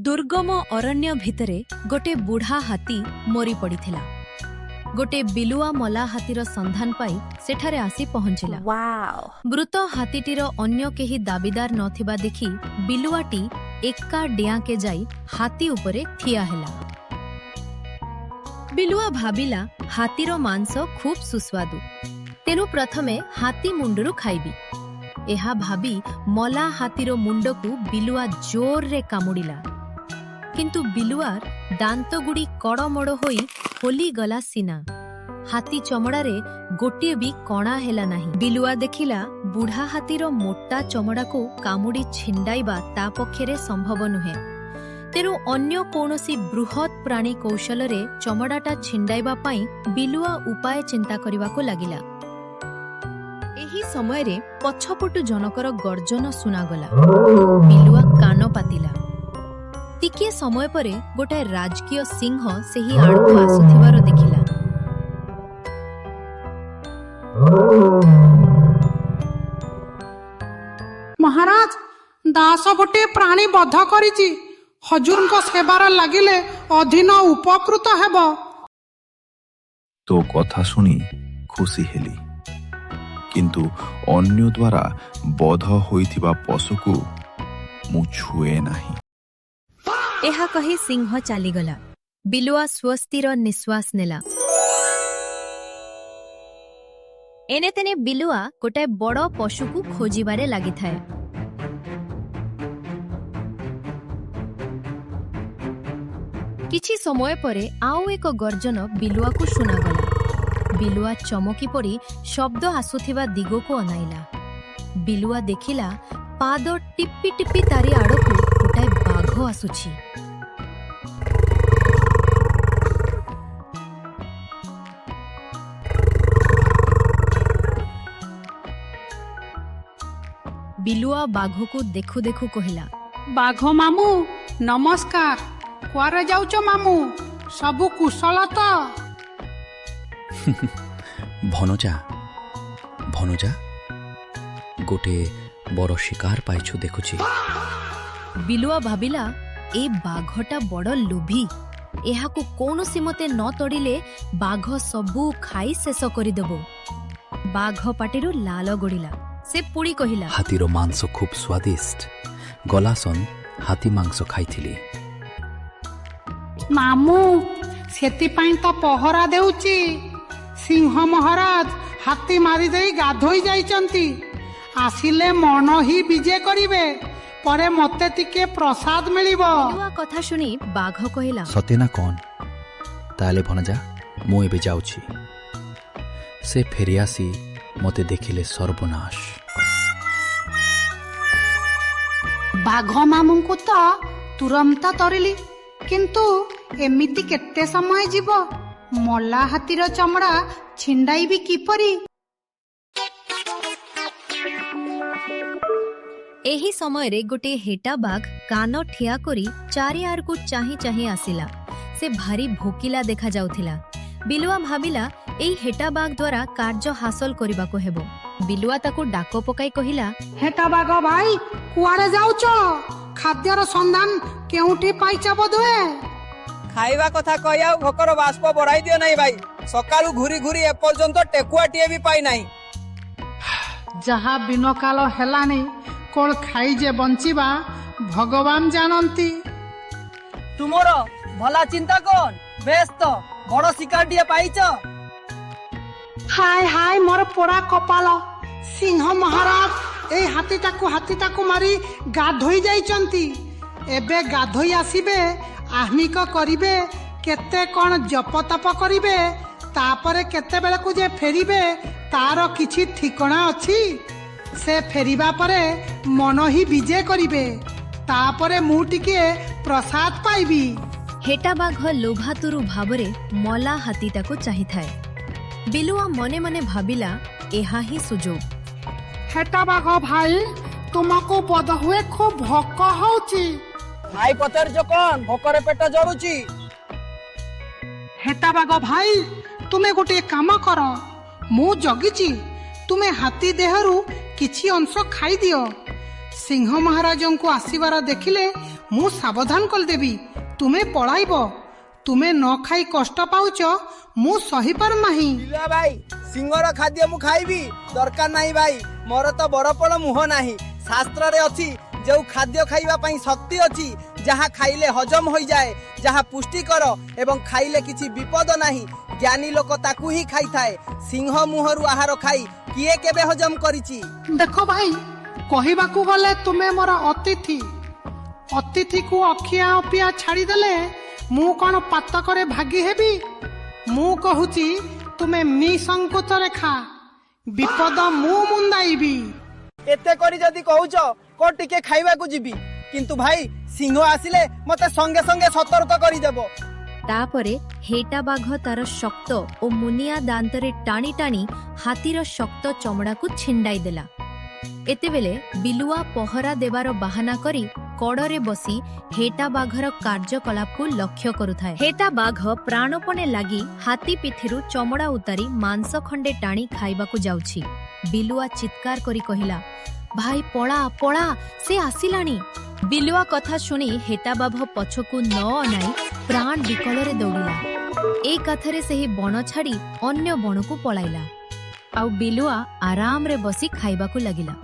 दुर्गम अरण्य भितरे गोटे बुढ़ा हाथी मरी पड़िथिला। गोटे बिलुआ मला हाथीर संधान पाई सेठारे आसी पहुंचिला। मृत हाथीटीर अन्य केही दाबीदार नथिबा देखि बिलुआटी एका डियाके जाई हाथी उपरे ठिया हेला। बिलुआ भाबिला हाथीर मांस खूब सुस्वादु, तेनु प्रथमे हाथी मुंडरू खाइबी। एहा भाबी मला हाथीर मुंडकू बिलुआ जोर रे कामुडिला, किंतु बिलुआर दांतगुड़ी कड़मड़ होई खोली गला सीना। हाथी चमड़ारे गोटे भी कणा हेला नाही। बिलुआ देखिला बुढ़ा हाथीर मोटा चमड़ा को कामुड़ी छिंडाइबा ता पक्षरे संभव नुहे, तेनु अन्य कौनसी बृहत प्राणी कौशल रे चमड़ाटा छिंडाइबा पाई बिलुआ उपाय चिंता करिबाको लागिला। एही समय रे पछपटु जनकर गर्जन सुनागला। बिलुआ कान पातिला। टिके समय परे गोटे राजकीय सिंह सेही आड़कु आसुथिबार देखिला। महाराज, दास गोटे प्राणी बध करिछि, हजूरଙ୍କ सेवार लागिले अधीन उपकृत हेब। तो कथा सुनी खुशी हेली, किंतु अन्य द्वारा बध होइथिबा पशुकु मु छुए नाही। एहा कही सिंह चालीगला। बिलुआ स्वस्तिर निश्वास नेला। एने तेने बिलुआ गोटे बड़ पशुकू खोजिबारे लागि थाए। किछि समय परे आउ एक गर्जन बिलुआ को सुनागला। बिलुआ चमकी पड़ी शब्द आसुथिबा दिगको अनाइला। बिलुआ देखिला पाद टिप्पी टिप्पी तारी आड़कू गोटाए बाघ आसुछि। बिलुआ बाघको देखु देखु कहिला, बाघ मामू नमस्कार। कुआरे जाउछ मामू, सबु कुशल तो? भनजा भनजा गोटे बड़ शिकार पाइछु देखुछि। बिलुआ भाबिला ए बाघटा बड़ लोभी। एहाकू कौनसी मते न तड़िले बाघ सबू खाई शेष करिदेबो। बाघ पाटिरु लाल गड़िला। से पुड़ी कहिला, हाथीर मांस खूब स्वादिष्ट। गलासन हाथी मांस खाइथिली। मामू, सेतिपाई तो पहरा देउछि। सिंह महाराज हाथी मारी देई गाधोई जाइचंती। आसिले मन ही विजय करिवे, परे मते टिके प्रसाद मिलिबो। बिलुआ कथा सुनी बाघ कहिला, सतेना कौन? ताले भनजा मु एबे जाउछि। से फेरियासी मते देखिले सर्वनाश। बाघ मामूंको तो तुरंत तरिली, किंतु एमिति केते समय जीव? मला हाथीर चमड़ा छिंडाइबी किपरि? एही समय रे गोटे हेटा बाघ कान ठिया करी चारिआर को चाही चाही आसिला। से भारी भोकिला देखा जाउथिला। बिलुआ भाबिला एई हेटा बाघ द्वारा कार्य हासिल करिबाको हेबो। बिलुआ ताको डाको पकाई कहिला, हेटा बाघ भाई, कुआरे जाउछ? खाद्यर संधान केउठी पाइछ बोधुए? खाइबा कथा कहिया भोकर बाष्प बढ़ाई दियो नहीं भाई। सकाळु घुरी घुरी एपर्यंत टेकुआटिए भी पाई नहीं। जहा बिन काल हेलानी कोल खाई जे बंचिबा भगवान जानंती। तुमर भला चिंता कोन? बेस तो बड़ शिकारटिए पाइछ। हाय हाय मोर पोड़ा कपाल। सिंह महाराज ए हाथीटाकू मारी गाधोई जाइचंती। एबे गाधोई आसीबे, आह्निक करिबे, केते कोन जप तप करिबे, तापरे केते बेला को जे फेरिबे तार किछि ठिकणा अछि? से फेरिबा परे मन ही विजय करिबे, तापरे मु टिके प्रसाद पाइबी। हेटा बाघ लोभातुरु भावरे मला हाथीटाको चाहिथाए। बिलुआ मने मने भाबिला एहा ही सुजोग। हेटा बाघ भाई, तुमको बध हुए खूब भोक होउची। भाई पचार जो कोन भोकरे पेट जरुची। हेटा बाघ भाई, तुमे गोटे काम कर। मु जगिची, तुमे हाथी देहरु किछि अंश खाई दियो। ସିଂହ ମହାରାଜଙ୍କୁ ଆସିବାର ଦେଖିଲେ ମୁଁ ସାବଧାନ କରିଦେବି। ତୁମେ ପଳାଇବ। ତୁମେ ନ ଖାଇ କଷ୍ଟ ପାଉଛ, ମୁଁ ସହିପାରୁ ନାହିଁ। ବିଲୁଆ ଭାଇ, ସିଂହର ଖାଦ୍ୟ ମୁଁ ଖାଇବି ଦରକାର ନାହିଁ ଭାଇ। ମୋର ତ ବରପଳ ମୁହଁ ନାହିଁ। ଶାସ୍ତ୍ରରେ ଅଛି ଯେଉଁ ଖାଦ୍ୟ ଖାଇବା ପାଇଁ ଶକ୍ତି ଅଛି, ଯାହା ଖାଇଲେ ହଜମ ହୋଇଯାଏ, ଯାହା ପୁଷ୍ଟିକର ଏବଂ ଖାଇଲେ କିଛି ବିପଦ ନାହିଁ, ଜ୍ଞାନୀ ଲୋକ ତାକୁ ହିଁ ଖାଇଥାଏ। ସିଂହ ମୁହଁରୁ ଆହାର ଖାଇ କିଏ କେବେ ହଜମ କରିଛି? ଦେଖ ଭାଇ, କହିବାକୁ ଗଲେ ତୁମେ ମୋର ଅତିଥି। ଅତିଥିକୁ ଅଖିଆ ଅପିଆ ଛାଡ଼ିଦେଲେ ମୁଁ କ'ଣ ପାତକରେ ଭାଗି ହେବି? ମୁଁ କହୁଛି ତୁମେ ନିସଂକୋଚରେ ଖା। ବିପଦ ମୁଁ ମୁଣ୍ଡାଇବି। ଏତେ କରି ଯଦି କହୁଛ କୋ ଟିକେ ଖାଇବାକୁ ଯିବି, କିନ୍ତୁ ଭାଇ ସିଂହ ଆସିଲେ ମତେ ସଙ୍ଗେ ସଙ୍ଗେ ସତର୍କ କରିଦେବ। ତାପରେ ହେଟା ବାଘ ତାର ଶକ୍ତ ଓ ମୁନିଆ ଦାନ୍ତରେ ଟାଣି ଟାଣି ହାତୀର ଶକ୍ତ ଚମଡ଼ାକୁ ଛିଣ୍ଡାଇ ଦେଲା। ଏତେବେଳେ ବିଲୁଆ ପହରା ଦେବାର ବାହାନା କରି କଡ଼ରେ ବସି ହେଟା ବାଘର କାର୍ଯ୍ୟକଳାପକୁ ଲକ୍ଷ୍ୟ କରୁଥାଏ। ହେଟା ବାଘ ପ୍ରାଣପଣେ ଲାଗି ହାତୀ ପିଠିରୁ ଚମଡ଼ା ଉତାରି ମାଂସ ଖଣ୍ଡେ ଟାଣି ଖାଇବାକୁ ଯାଉଛି। ବିଲୁଆ ଚିତ୍କାର କରି କହିଲା, ଭାଇ ପଳା ପଳା, ସେ ଆସିଲାଣି। ବିଲୁଆ କଥା ଶୁଣି ହେଟା ବାଘ ପଛକୁ ନ ଅନାଇ ପ୍ରାଣ ବିକଳରେ ଦୌଡ଼ିଲା। ଏ କଥାରେ ସେହି ବଣ ଛାଡ଼ି ଅନ୍ୟ ବଣକୁ ପଳାଇଲା। ଆଉ ବିଲୁଆ ଆରାମରେ ବସି ଖାଇବାକୁ ଲାଗିଲା।